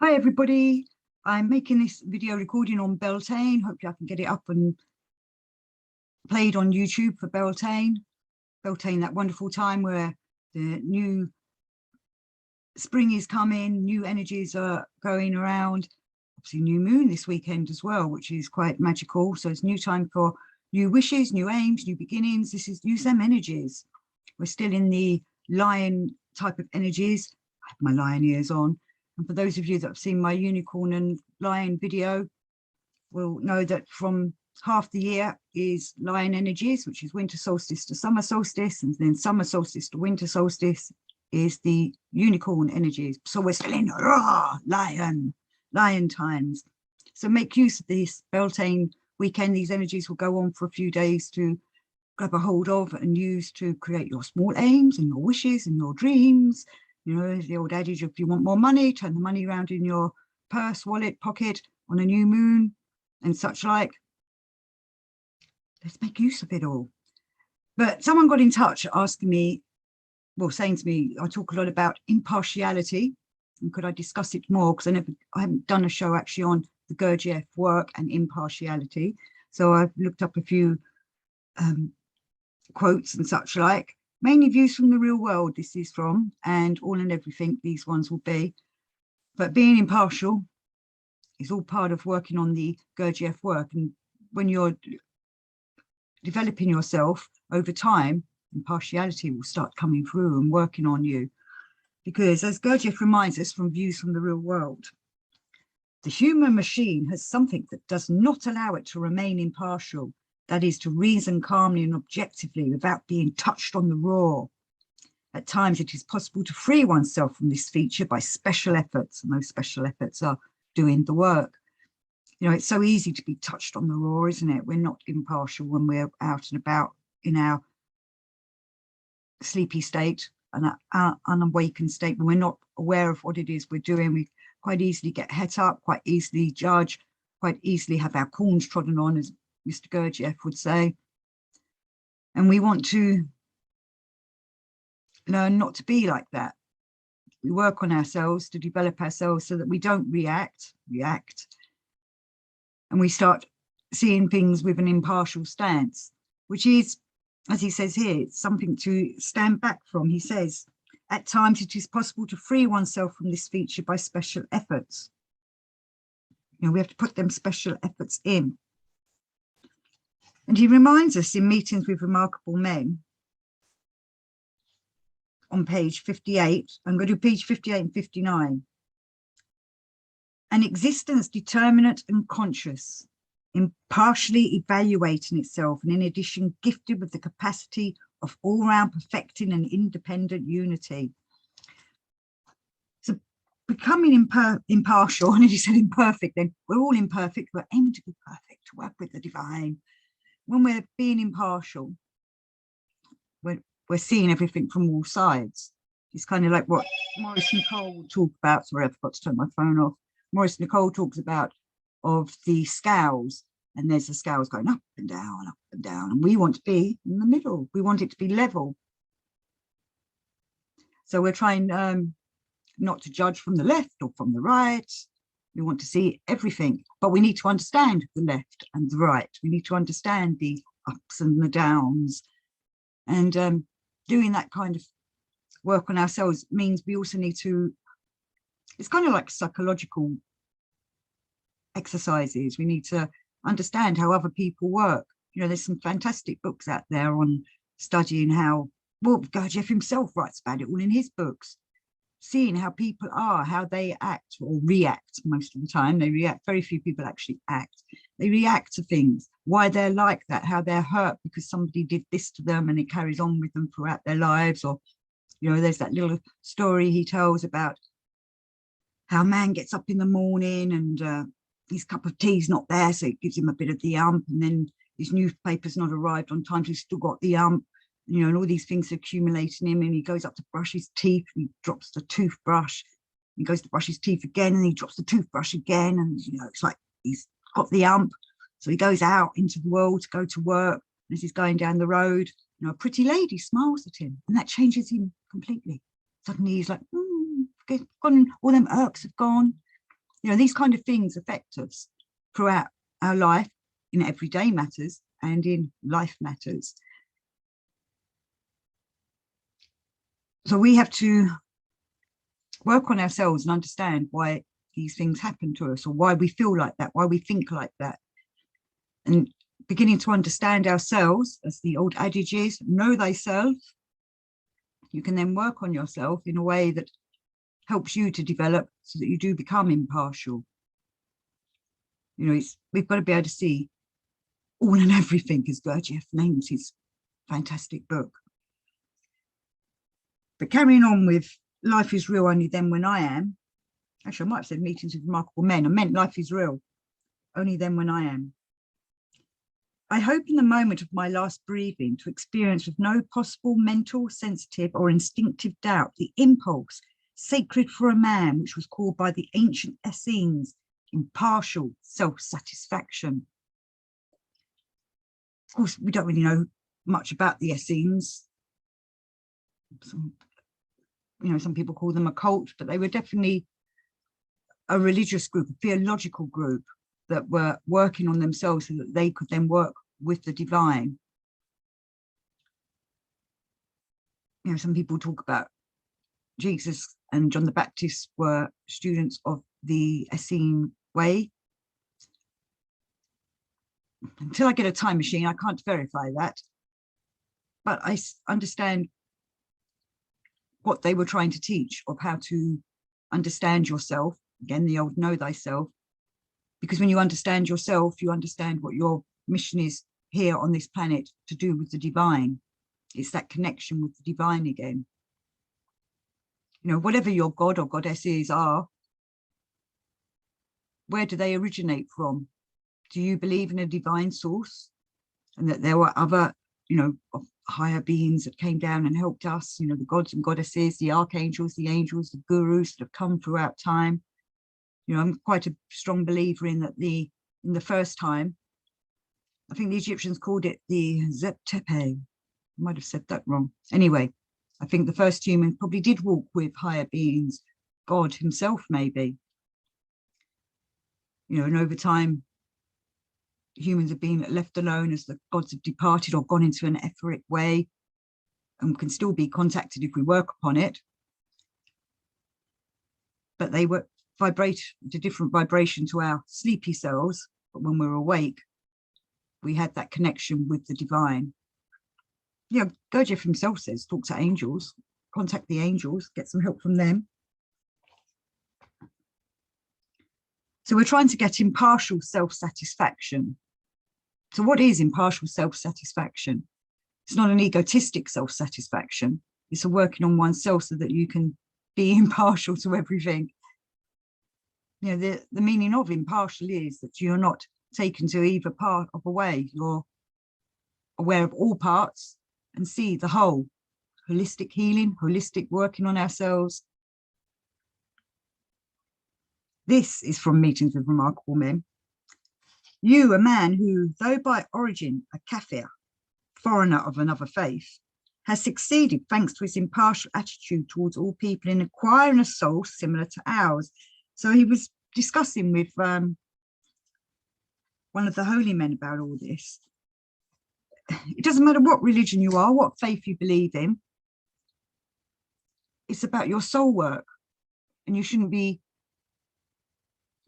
Hi everybody, I'm making this video recording on Beltane. Hopefully I can get it up and played on YouTube for Beltane. Beltane, that wonderful time where the new spring is coming, new energies are going around. Obviously new moon this weekend as well, which is quite magical. So it's new time for new wishes, new aims, new beginnings. Use them energies. We're still in the lion type of energies. I have my lion ears on. And for those of you that have seen my unicorn and lion video, will know that from half the year is lion energies, which is winter solstice to summer solstice, and then summer solstice to winter solstice is the unicorn energies. So we're still in lion times. So make use of this Beltane weekend. These energies will go on for a few days to grab a hold of and use to create your small aims and your wishes and your dreams. You know, the old adage, if you want more money, turn the money around in your purse, wallet, pocket on a new moon and such like. Let's make use of it all. But someone got in touch asking me, well, saying to me, I talk a lot about impartiality, and could I discuss it more? Because I haven't done a show actually on the Gurdjieff work and impartiality. So I've looked up a few quotes and such like. Mainly views from the real world, this is from, and all and everything, these ones will be. But being impartial is all part of working on the Gurdjieff work. And when you're developing yourself over time, impartiality will start coming through and working on you. Because as Gurdjieff reminds us from views from the real world, the human machine has something that does not allow it to remain impartial. That is, to reason calmly and objectively without being touched on the raw. At times, it is possible to free oneself from this feature by special efforts, and those special efforts are doing the work. You know, it's so easy to be touched on the raw, isn't it? We're not impartial when we're out and about in our sleepy state and our unawakened state, when we're not aware of what it is we're doing. We quite easily get het up, quite easily judge, quite easily have our corns trodden on, as Mr. Gurdjieff would say. And we want to learn not to be like that. We work on ourselves to develop ourselves so that we don't react, and we start seeing things with an impartial stance, which is, as he says here, it's something to stand back from. He says, at times it is possible to free oneself from this feature by special efforts. You know, we have to put them special efforts in. And he reminds us in Meetings with Remarkable Men on page 58, I'm going to do page 58 and 59. An existence determinate and conscious, impartially evaluating itself, and in addition gifted with the capacity of all-round perfecting and independent unity. So becoming impartial, and as you said imperfect, then we're all imperfect, we're aiming to be perfect, to work with the divine. When we're being impartial, we're seeing everything from all sides. It's kind of like what Maurice Nicole will talk about. Sorry, I forgot to turn my phone off. Maurice Nicole talks about of the scales, and there's the scales going up and down, and we want to be in the middle. We want it to be level. So we're trying not to judge from the left or from the right. We want to see everything, but we need to understand the left and the right. We need to understand the ups and the downs. And doing that kind of work on ourselves means we also need to, it's kind of like psychological exercises. We need to understand how other people work. You know, there's some fantastic books out there on studying how, well, Gurdjieff himself writes about it all in his books. Seeing how people are, how they act or react. Most of the time they react. Very few people actually act. They react to things, why they're like that, how they're hurt because somebody did this to them and it carries on with them throughout their lives. Or, you know, there's that little story he tells about how a man gets up in the morning and his cup of tea's not there, so it gives him a bit of the ump, and then his newspaper's not arrived on time, so he's still got the ump. You know, and all these things accumulate in him, and he goes up to brush his teeth, and he drops the toothbrush. He goes to brush his teeth again, and he drops the toothbrush again, and, you know, it's like he's got the ump. So he goes out into the world to go to work, and as he's going down the road, you know, a pretty lady smiles at him, and that changes him completely. Suddenly he's like, gone, all them irks have gone. You know, these kind of things affect us throughout our life, in everyday matters and in life matters. So we have to work on ourselves and understand why these things happen to us, or why we feel like that, why we think like that. And beginning to understand ourselves, as the old adage is, know thyself. You can then work on yourself in a way that helps you to develop so that you do become impartial. You know, we've got to be able to see all and everything, as Gurdjieff names his fantastic book. But carrying on with life is real only then when I am. Actually, I might have said meetings with remarkable men. I meant life is real only then when I am. I hope in the moment of my last breathing to experience with no possible mental, sensitive or instinctive doubt the impulse sacred for a man, which was called by the ancient Essenes impartial self-satisfaction. Of course, we don't really know much about the Essenes. Some people call them a cult, but they were definitely a religious group, a theological group that were working on themselves so that they could then work with the divine. Some people talk about Jesus and John the Baptist were students of the Essene way. Until I get a time machine, I can't verify that. But I understand what they were trying to teach, of how to understand yourself. Again, the old know thyself. Because when you understand yourself, you understand what your mission is here on this planet to do with the divine. It's that connection with the divine again. Whatever your god or goddesses are, where do they originate from? Do you believe in a divine source and that there were other, higher beings that came down and helped us, the gods and goddesses, the archangels, the angels, the gurus that have come throughout time? I'm quite a strong believer in that in the first time, I think the Egyptians called it the Zeptepe. I might have said that wrong. Anyway, I think the first humans probably did walk with higher beings, God himself, maybe. And over time, humans have been left alone as the gods have departed or gone into an etheric way, and can still be contacted if we work upon it. But they vibrate at a different vibration to our sleepy selves. But when we're awake, we had that connection with the divine. Gurdjieff himself talks to angels, contact the angels, get some help from them. So we're trying to get impartial self-satisfaction. So what is impartial self-satisfaction? It's not an egotistic self-satisfaction. It's a working on oneself so that you can be impartial to everything. The meaning of impartial is that you're not taken to either part of a way. You're aware of all parts and see the whole. Holistic healing, holistic working on ourselves. This is from Meetings with Remarkable Men. You, a man who, though by origin a Kafir, foreigner of another faith, has succeeded thanks to his impartial attitude towards all people in acquiring a soul similar to ours. So he was discussing with one of the holy men about all this. It doesn't matter what religion you are, what faith you believe in. It's about your soul work, and you shouldn't be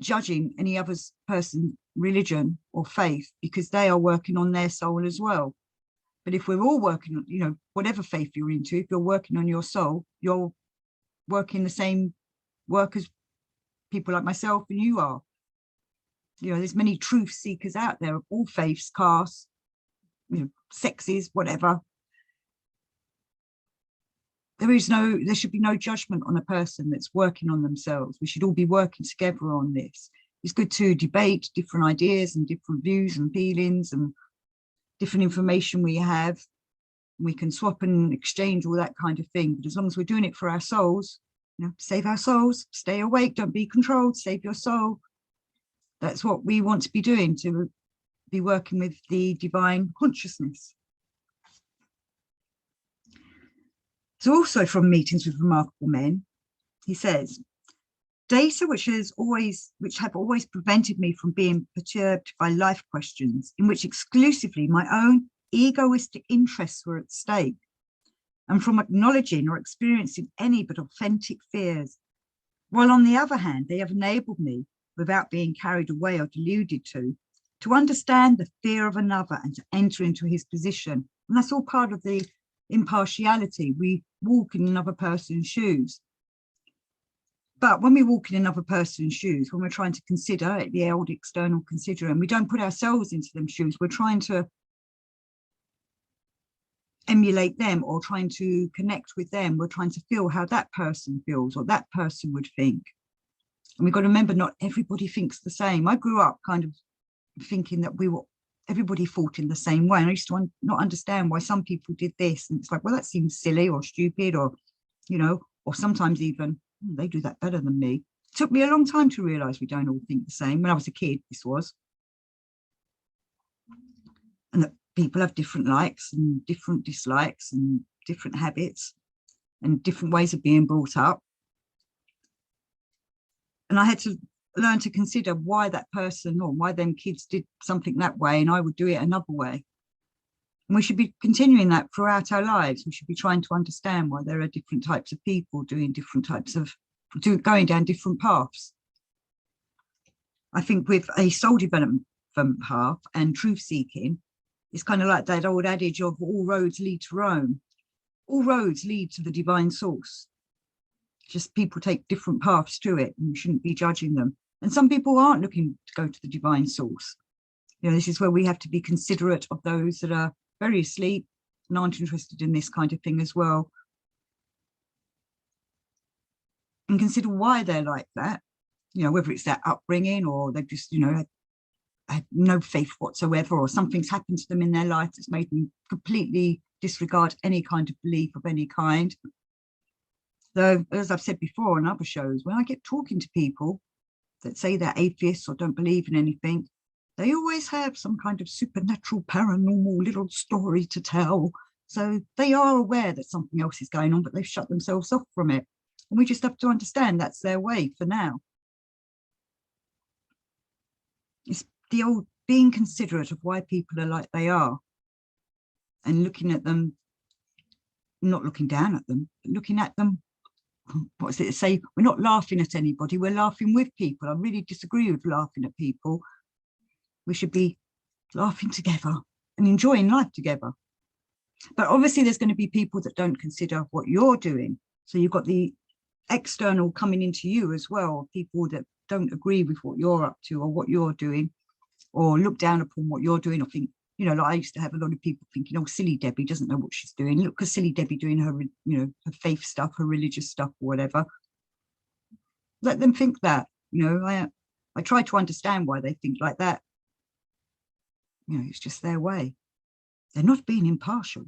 judging any other person's religion or faith because they are working on their soul as well. But if we're all working on, whatever faith you're into, if you're working on your soul, you're working the same work as people like myself and you are. There's many truth seekers out there of all faiths, castes, sexes, whatever. There should be no judgment on a person that's working on themselves. We should all be working together on this. It's good to debate different ideas and different views and feelings and different information we have. We can swap and exchange all that kind of thing. But as long as we're doing it for our souls, save our souls, stay awake, don't be controlled, save your soul. That's what we want to be doing, to be working with the divine consciousness. So also from Meetings with Remarkable Men, he says, Data which have always prevented me from being perturbed by life questions in which exclusively my own egoistic interests were at stake, and from acknowledging or experiencing any but authentic fears. While on the other hand, they have enabled me, without being carried away or deluded to understand the fear of another and to enter into his position. And that's all part of the impartiality. We walk in another person's shoes. But when we walk in another person's shoes, when we're trying to consider the old external consider, and we don't put ourselves into them shoes, we're trying to emulate them or trying to connect with them. We're trying to feel how that person feels or that person would think. And we've got to remember, not everybody thinks the same. I grew up kind of thinking that everybody thought in the same way. And I used to not understand why some people did this. And it's like, well, that seems silly or stupid, or, or sometimes even, they do that better than me. It took me a long time to realize we don't all think the same. When I was a kid, this was. And that people have different likes and different dislikes and different habits and different ways of being brought up. And I had to learn to consider why that person or why them kids did something that way and I would do it another way. And we should be continuing that throughout our lives. We should be trying to understand why there are different types of people doing different types of, going down different paths. I think with a soul development path and truth seeking, it's kind of like that old adage of all roads lead to Rome. All roads lead to the divine source. Just people take different paths to it, and you shouldn't be judging them. And some people aren't looking to go to the divine source. This is where we have to be considerate of those that are very asleep and aren't interested in this kind of thing as well. And consider why they're like that, whether it's their upbringing or they've just, had no faith whatsoever, or something's happened to them in their life that's made them completely disregard any kind of belief of any kind. Though, as I've said before on other shows, when I get talking to people that say they're atheists or don't believe in anything, they always have some kind of supernatural, paranormal little story to tell. So they are aware that something else is going on, but they've shut themselves off from it. And we just have to understand that's their way for now. It's the old being considerate of why people are like they are, and looking at them, not looking down at them, but looking at them. What does it say? We're not laughing at anybody, we're laughing with people. I really disagree with laughing at people. We should be laughing together and enjoying life together. But obviously there's going to be people that don't consider what you're doing. So you've got the external coming into you as well, people that don't agree with what you're up to or what you're doing, or look down upon what you're doing, or think, like I used to have a lot of people thinking, oh, silly Debbie doesn't know what she's doing. Look at silly Debbie doing her, her faith stuff, her religious stuff, or whatever. Let them think that, I try to understand why they think like that. It's just their way. They're not being impartial.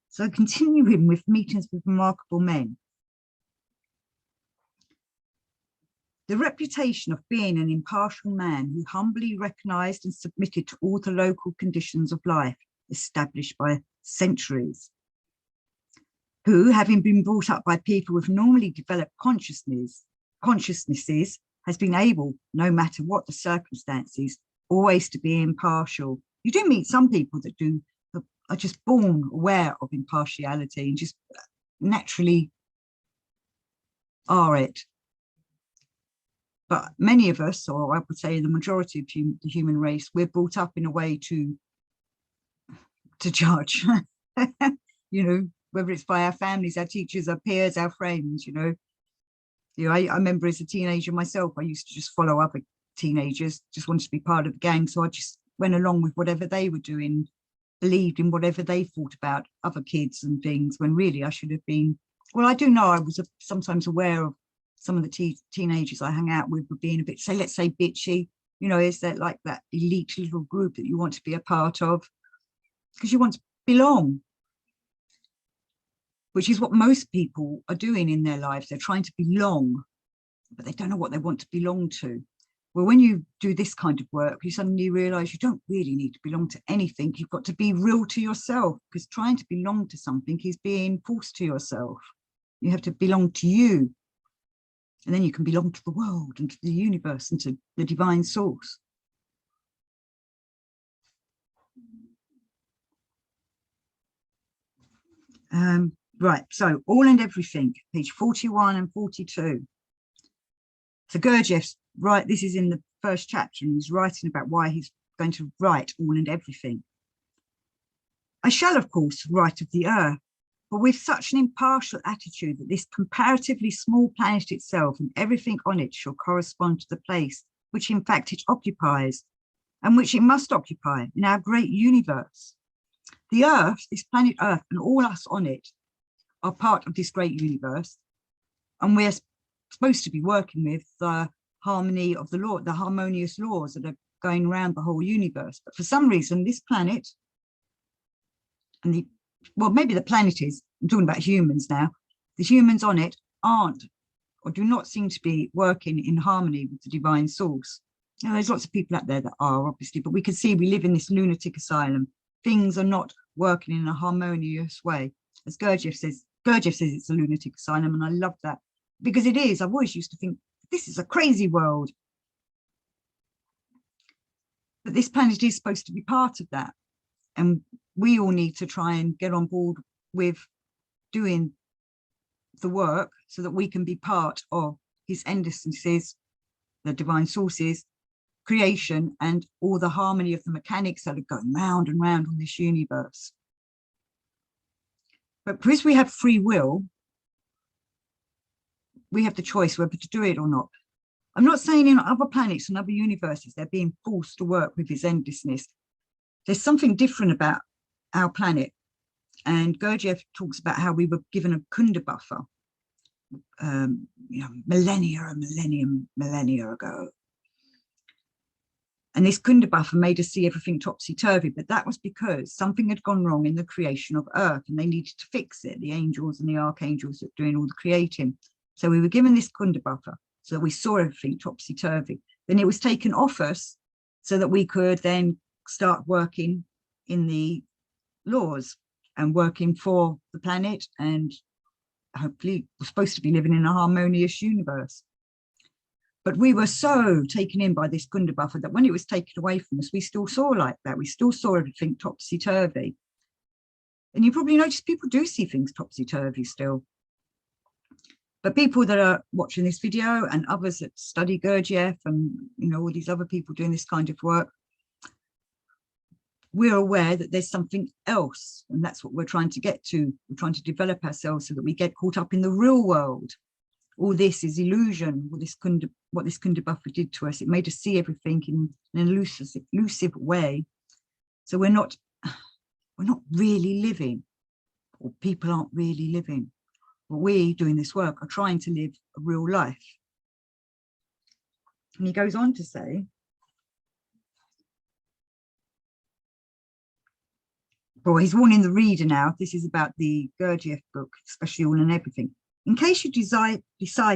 So continuing with meetings with remarkable men. The reputation of being an impartial man who humbly recognized and submitted to all the local conditions of life established by centuries, who, having been brought up by people with normally developed consciousnesses, has been able, no matter what the circumstances, always to be impartial. You do meet some people that are just born aware of impartiality and just naturally are it. But many of us, or I would say the majority of the human race, we're brought up in a way to judge, whether it's by our families, our teachers, our peers, our friends, I remember as a teenager myself, I used to just follow other teenagers, just wanted to be part of the gang. So I just went along with whatever they were doing, believed in whatever they thought about other kids and things, when really I should have been, well, I do know I was sometimes aware of some of the teenagers I hang out with were being a bit, let's say bitchy, is that like that elite little group that you want to be a part of because you want to belong, which is what most people are doing in their lives. They're trying to belong, but they don't know what they want to belong to. Well, when you do this kind of work, you suddenly realize you don't really need to belong to anything. You've got to be real to yourself, because trying to belong to something is being forced to yourself. You have to belong to you. And then you can belong to the world and to the universe and to the divine source. Right, so All and Everything, page 41 and 42. So Gurdjieff's right, this is in the first chapter, and he's writing about why he's going to write All and Everything. I shall, of course, write of the earth, but with such an impartial attitude that this comparatively small planet itself and everything on it shall correspond to the place which in fact it occupies, and which it must occupy in our great universe. The earth, this planet Earth, and all us on it are part of this great universe, and we're supposed to be working with the harmony of the law, the harmonious laws that are going around the whole universe. But for some reason, this planet and the, well, maybe the planet is, I'm talking about humans now, the humans on it aren't or do not seem to be working in harmony with the divine source. Now, there's lots of people out there that are, obviously, but we can see we live in this lunatic asylum. Things are not working in a harmonious way. As Gurdjieff says it's a lunatic asylum, and I love that because it is. I've always used to think this is a crazy world, but this planet is supposed to be part of that, and we all need to try and get on board with doing the work so that we can be part of his endlessnesses, the divine sources, creation, and all the harmony of the mechanics that are going round and round on this universe. But because we have free will, we have the choice whether to do it or not. I'm not saying in other planets and other universes they're being forced to work with his endlessness. There's something different about our planet. And Gurdjieff talks about how we were given a Kunda buffer, millennia ago. And this Kunda buffer made us see everything topsy-turvy, but that was because something had gone wrong in the creation of Earth and they needed to fix it, the angels and the archangels that were doing all the creating. So we were given this Kunda buffer so that we saw everything topsy-turvy. Then it was taken off us so that we could then start working in the laws and working for the planet, and hopefully we're supposed to be living in a harmonious universe. But we were so taken in by this Kunda buffer that when it was taken away from us, we still saw like that. We still saw everything topsy-turvy. And you probably notice people do see things topsy-turvy still. But people that are watching this video and others that study Gurdjieff and all these other people doing this kind of work, we're aware that there's something else, and that's what we're trying to get to. We're trying to develop ourselves so that we get caught up in the real world. All this is illusion. What this Kunda buffer did to us, it made us see everything in an elusive way. So we're not really living, or people aren't really living. But we doing this work are trying to live a real life. And he goes on to say, well, he's warning the reader now. This is about the Gurdjieff book, especially All and Everything. In case you decide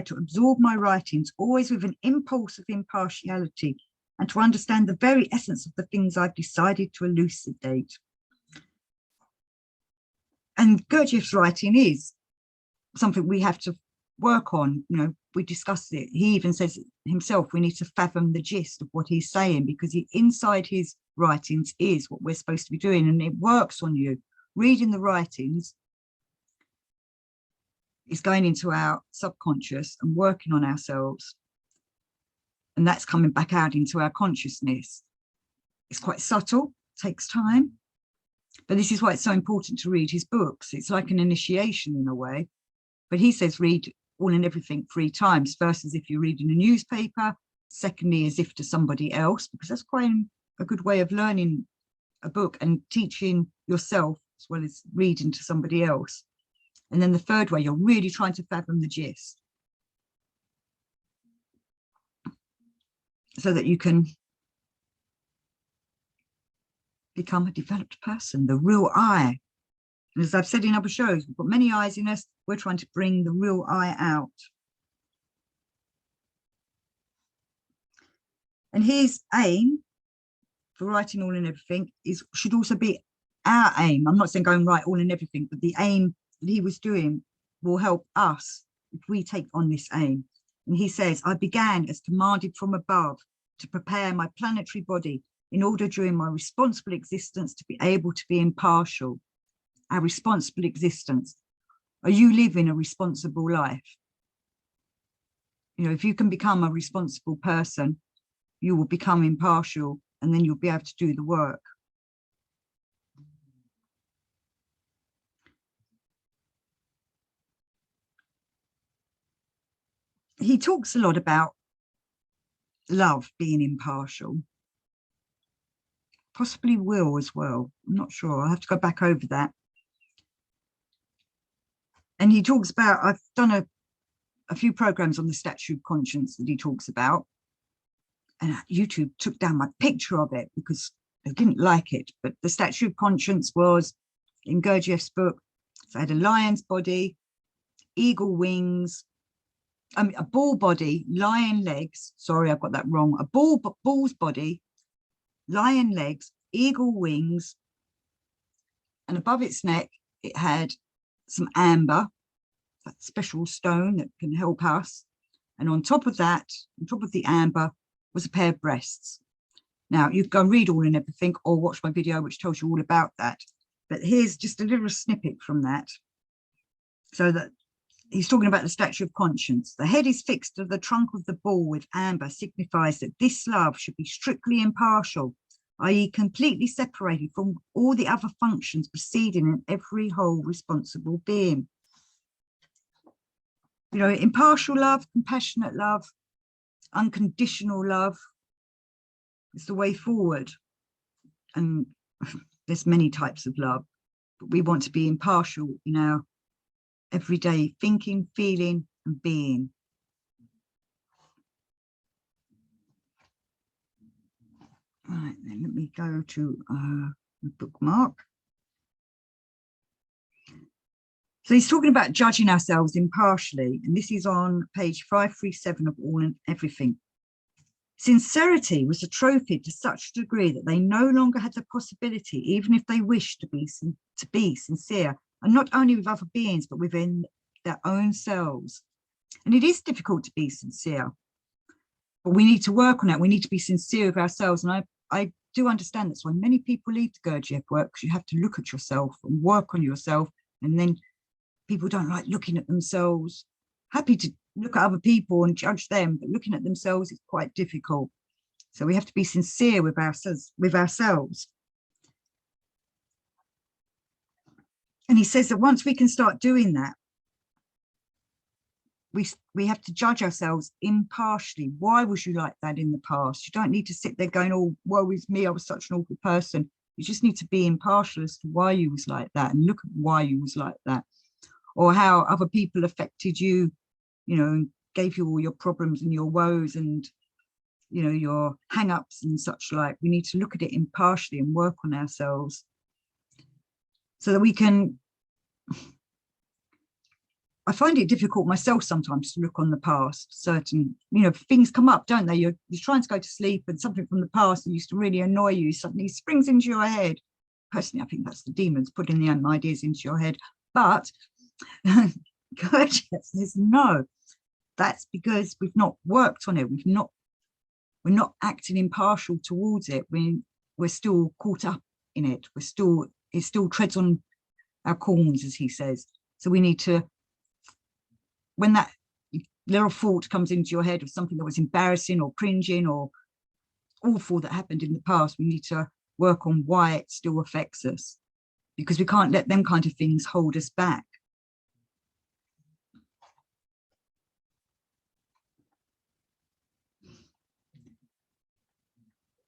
to absorb my writings always with an impulse of impartiality and to understand the very essence of the things I've decided to elucidate. And Gurdjieff's writing is something we have to work on. We discussed it. He even says himself, we need to fathom the gist of what he's saying, because inside his writings is what we're supposed to be doing, and it works on you. Reading the writings is going into our subconscious and working on ourselves, and that's coming back out into our consciousness. It's quite subtle, takes time, but this is why it's so important to read his books. It's like an initiation in a way. But he says read All and Everything 3 times. First, as if you're reading a newspaper. Secondly, as if to somebody else, because that's quite a good way of learning a book and teaching yourself as well as reading to somebody else. And then the third way, you're really trying to fathom the gist so that you can become a developed person, the real I. And as I've said in other shows, we've got many eyes in us. We're trying to bring the real I out. And his aim for writing All and Everything should also be our aim. I'm not saying go and write All and Everything, but the aim that he was doing will help us if we take on this aim. And he says, I began as commanded from above to prepare my planetary body in order during my responsible existence to be able to be impartial. Our responsible existence. Are you living a responsible life? You know, if you can become a responsible person, you will become impartial, and then you'll be able to do the work. He talks a lot about love being impartial, possibly will as well. I'm not sure. I'll have to go back over that. And he talks about, I've done a few programs on the statue of conscience that he talks about. And YouTube took down my picture of it because they didn't like it. But the statue of conscience was in Gurdjieff's book. So it had a lion's body, eagle wings, a bull body, lion legs. Sorry, I've got that wrong. A bull's body, lion legs, eagle wings, and above its neck, it had some amber, that special stone that can help us. And on top of that, on top of the amber, was a pair of breasts. Now, you can go and read all and everything, or watch my video, which tells you all about that. But here's just a little snippet from that. So that he's talking about the statue of conscience. The head is fixed to the trunk of the bull with amber, signifies that this love should be strictly impartial, i.e. completely separated from all the other functions proceeding in every whole responsible being. You know, impartial love, compassionate love, unconditional love is the way forward. And there's many types of love, but we want to be impartial in our everyday thinking, feeling, and being. Right, then let me go to the bookmark. So he's talking about judging ourselves impartially, and this is on page 537 of All and Everything. Sincerity was atrophied to such a degree that they no longer had the possibility, even if they wished to be sincere, and not only with other beings, but within their own selves. And it is difficult to be sincere, but we need to work on it. We need to be sincere with ourselves. And I do understand that's why many people leave the Gurdjieff work, because you have to look at yourself and work on yourself, and then people don't like looking at themselves. Happy to look at other people and judge them, but looking at themselves is quite difficult. So we have to be sincere with ourselves. And he says that once we can start doing that, we have to judge ourselves impartially. Why was you like that in the past? You don't need to sit there going, oh, woe is me, I was such an awful person. You just need to be impartial as to why you was like that, and look at why you was like that. Or how other people affected you, you know, and gave you all your problems and your woes and, you know, your hang-ups and such like. We need to look at it impartially and work on ourselves so that we can. I find it difficult myself sometimes to look on the past. Certain, you know, things come up, don't they? You're trying to go to sleep and something from the past that used to really annoy you suddenly springs into your head. Personally, I think that's the demons putting the ideas into your head. But Gurdjieff says no, that's because we've not worked on it. We're not acting impartial towards it. We're still caught up in it. It still treads on our corns, as he says. So we need to, when that little thought comes into your head of something that was embarrassing or cringing or awful that happened in the past, we need to work on why it still affects us, because we can't let them kind of things hold us back.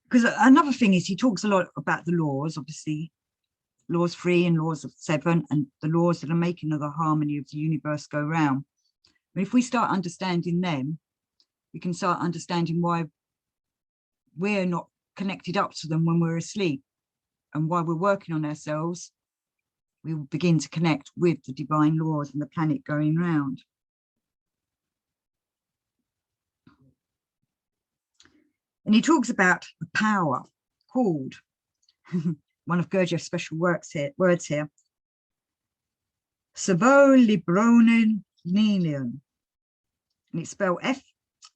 Because another thing is he talks a lot about the laws, obviously, laws 3 and laws of 7, and the laws that are making the harmony of the universe go round. But if we start understanding them, we can start understanding why we're not connected up to them when we're asleep, and why we're working on ourselves. We will begin to connect with the divine laws and the planet going round. And he talks about the power called, one of Gurdjieff's special words here, Savo Libronen Nelion. and it's spelled F,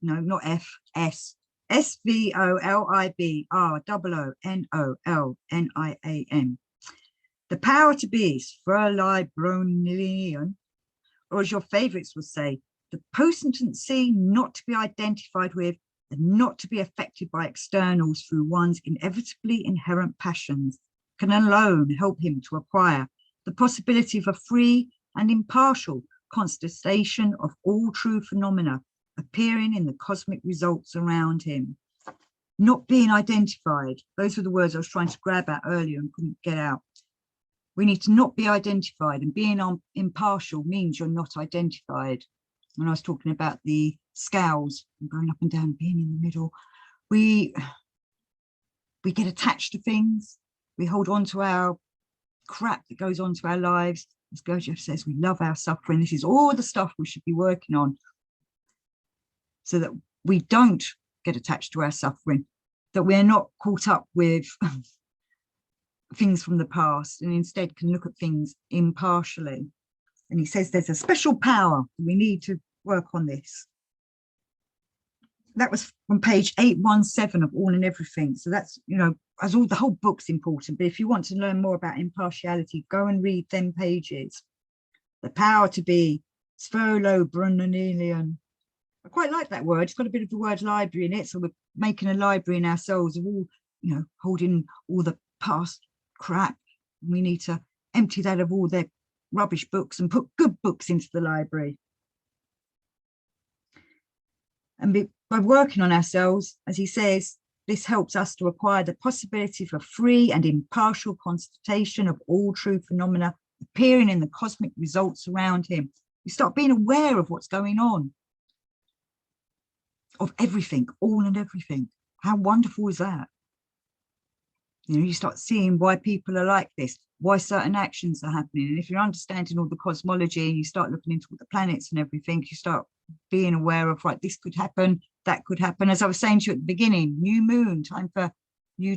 no, not F, S, SVOLIBROONOLNIAN. The power to be is Verlibronian, or as your favorites would say, the potency not to be identified with and not to be affected by externals through one's inevitably inherent passions, can alone help him to acquire the possibility of a free and impartial constatation of all true phenomena appearing in the cosmic results around him. Not being identified, those were the words I was trying to grab at earlier and couldn't get out. We need to not be identified, and being impartial means you're not identified. When I was talking about the scales and going up and down, being in the middle, we get attached to things. We hold on to our crap that goes on to our lives. As Gurdjieff says, we love our suffering. This is all the stuff we should be working on so that we don't get attached to our suffering, that we're not caught up with things from the past, and instead can look at things impartially. And he says there's a special power. We need to work on this. That was from page 817 of All and Everything. So that's, you know, as all the whole book's important, but if you want to learn more about impartiality, go and read them pages. The power to be, Sphero-Brunelian. I quite like that word. It's got a bit of the word library in it. So we're making a library in ourselves of all, you know, holding all the past crap. We need to empty that of all their rubbish books and put good books into the library. And by working on ourselves, as he says, this helps us to acquire the possibility for free and impartial constatation of all true phenomena appearing in the cosmic results around him. You start being aware of what's going on, of everything, all and everything. How wonderful is that? You know, you start seeing why people are like this, why certain actions are happening. And if you're understanding all the cosmology and you start looking into all the planets and everything, you start being aware of, right, this could happen, that could happen. As I was saying to you at the beginning, new moon, time for new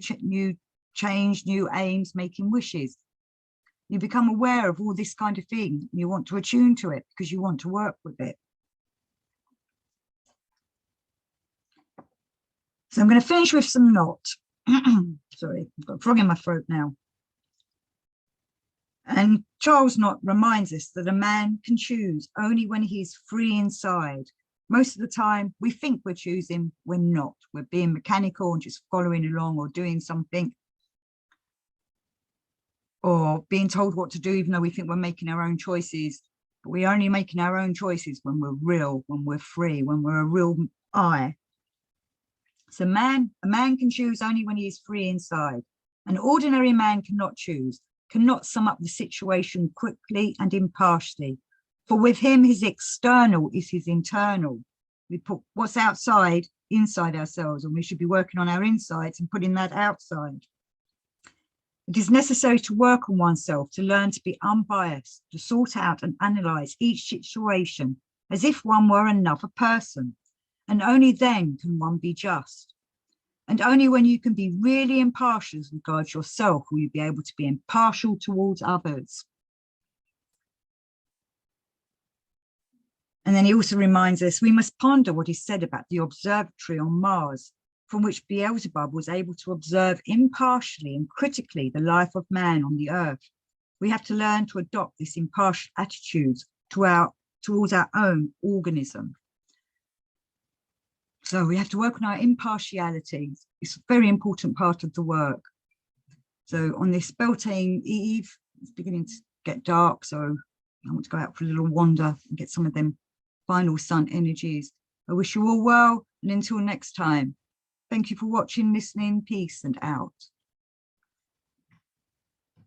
change, new aims, making wishes. You become aware of all this kind of thing. You want to attune to it because you want to work with it. So I'm going to finish with some not. Sorry, I've got a frog in my throat now. And Charles Knott reminds us that a man can choose only when he's free inside. Most of the time, we think we're choosing, we're not. We're being mechanical and just following along or doing something, or being told what to do, even though we think we're making our own choices. But we're only making our own choices when we're real, when we're free, when we're a real I. So a man can choose only when he is free inside. An ordinary man cannot choose, cannot sum up the situation quickly and impartially. For with him, his external is his internal. We put what's outside inside ourselves, and we should be working on our insides and putting that outside. It is necessary to work on oneself, to learn to be unbiased, to sort out and analyze each situation as if one were another person. And only then can one be just. And only when you can be really impartial as regards yourself will you be able to be impartial towards others. And then he also reminds us we must ponder what is said about the observatory on Mars, from which Beelzebub was able to observe impartially and critically the life of man on the earth. We have to learn to adopt this impartial attitude towards our own organism. So we have to work on our impartiality. It's a very important part of the work. So on this Beltane Eve, it's beginning to get dark, so I want to go out for a little wander and get some of them final sun energies. I wish you all well, and until next time, thank you for watching, listening, peace, and out.